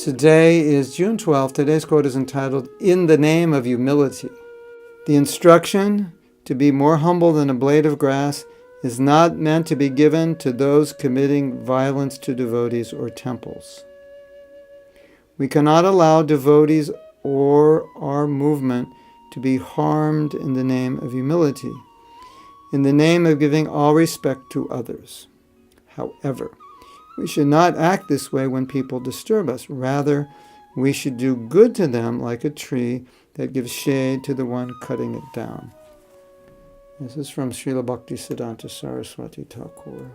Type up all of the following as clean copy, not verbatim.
Today is June 12th. Today's quote is entitled, "In the Name of Humility." The instruction to be more humble than a blade of grass is not meant to be given to those committing violence to devotees or temples. We cannot allow devotees or our movement to be harmed in the name of humility, in the name of giving all respect to others. However, we should not act this way when people disturb us. Rather, we should do good to them like a tree that gives shade to the one cutting it down. This is from Srila Bhaktisiddhanta Saraswati Thakur.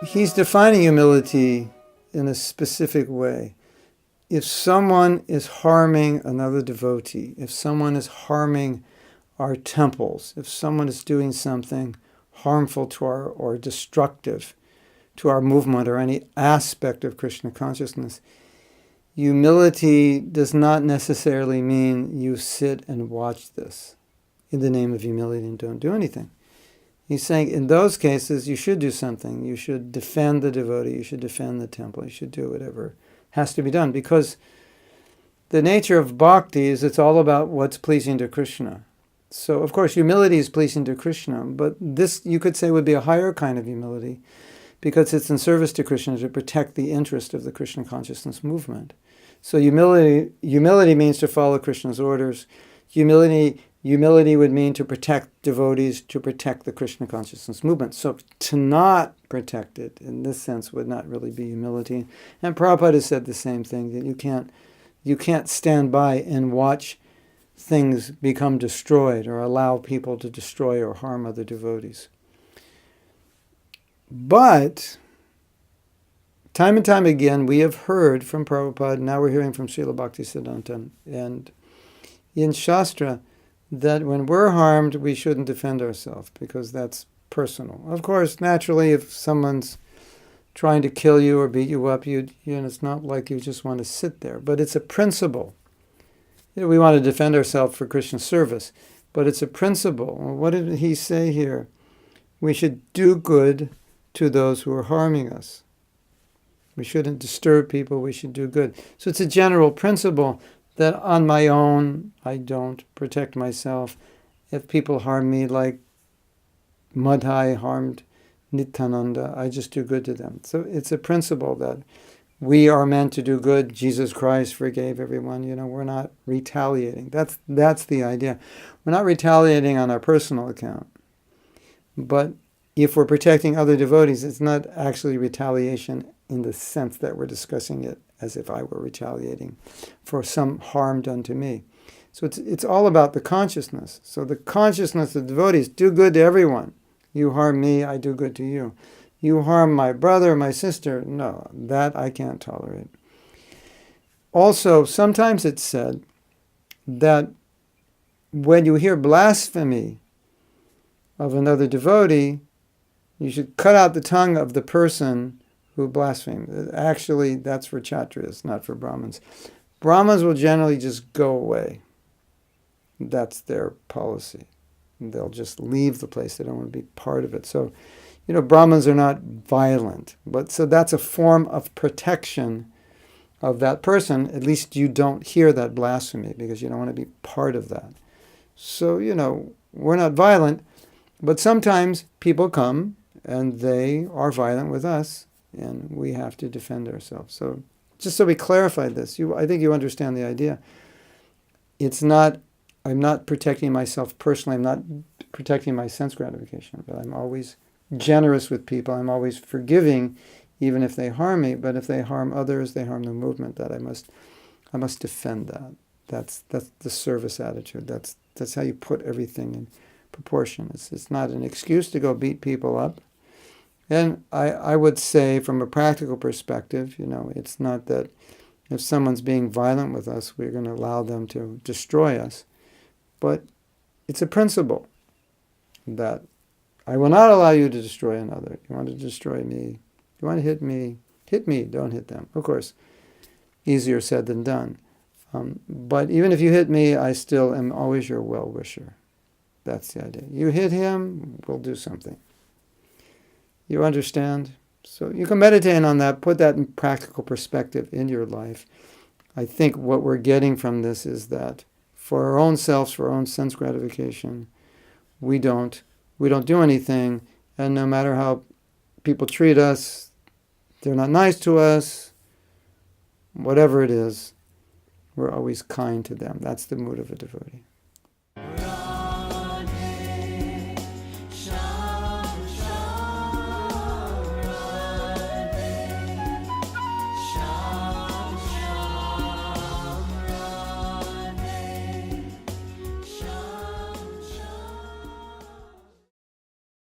He's defining humility in a specific way. If someone is harming another devotee, if someone is harming our temples, if someone is doing something harmful to our or destructive to our movement or any aspect of Krishna consciousness, humility does not necessarily mean you sit and watch this in the name of humility and don't do anything. He's saying in those cases, you should do something. You should defend the devotee. You should defend the temple. You should do whatever has to be done. Because the nature of bhakti is it's all about what's pleasing to Krishna. So, of course, humility is pleasing to Krishna. But this, you could say, would be a higher kind of humility because it's in service to Krishna to protect the interest of the Krishna consciousness movement. So humility means to follow Krishna's orders. Humility would mean to protect devotees, to protect the Krishna consciousness movement. So to not protect it, in this sense, would not really be humility. And Prabhupada has said the same thing, that you can't stand by and watch things become destroyed or allow people to destroy or harm other devotees. But time and time again, we have heard from Prabhupada, now we're hearing from Srila Bhaktisiddhanta, and in Shastra, that when we're harmed, we shouldn't defend ourselves because that's personal. Of course, naturally, if someone's trying to kill you or beat you up, it's not like you just want to sit there. But it's a principle. We want to defend ourselves for Krishna service, but it's a principle. What did he say here? We should do good to those who are harming us. We shouldn't disturb people. We should do good. So it's a general principle that on my own, I don't protect myself. If people harm me like Madhai harmed Nityananda, I just do good to them. So it's a principle that we are meant to do good. Jesus Christ forgave everyone. We're not retaliating. That's the idea. We're not retaliating on our personal account. But if we're protecting other devotees, it's not actually retaliation in the sense that we're discussing it as if I were retaliating for some harm done to me. So it's all about the consciousness. So the consciousness of devotees, do good to everyone. You harm me, I do good to you. You harm my brother, my sister, no, that I can't tolerate. Also, sometimes it's said that when you hear blasphemy of another devotee, you should cut out the tongue of the person who blasphemed. Actually, that's for Kshatriyas, not for Brahmins. Brahmins will generally just go away. That's their policy. They'll just leave the place. They don't want to be part of it. So, Brahmins are not violent. But so that's a form of protection of that person. At least you don't hear that blasphemy because you don't want to be part of that. So, we're not violent. But sometimes people come and they are violent with us, and we have to defend ourselves. So just so we clarify this, I think you understand the idea. I'm not protecting myself personally. I'm not protecting my sense gratification, but I'm always generous with people. I'm always forgiving, even if they harm me. But if they harm others, they harm the movement. That I must defend that. That's the service attitude. That's how you put everything in proportion. It's not an excuse to go beat people up. And I would say from a practical perspective, it's not that if someone's being violent with us, we're going to allow them to destroy us. But it's a principle that I will not allow you to destroy another. You want to destroy me, you want to hit me, don't hit them. Of course, easier said than done. But even if you hit me, I still am always your well-wisher. That's the idea. You hit him, we'll do something. You understand? So you can meditate on that, put that in practical perspective in your life. I think what we're getting from this is that for our own selves, for our own sense gratification, we don't do anything, and no matter how people treat us, they're not nice to us, whatever it is, we're always kind to them. That's the mood of a devotee.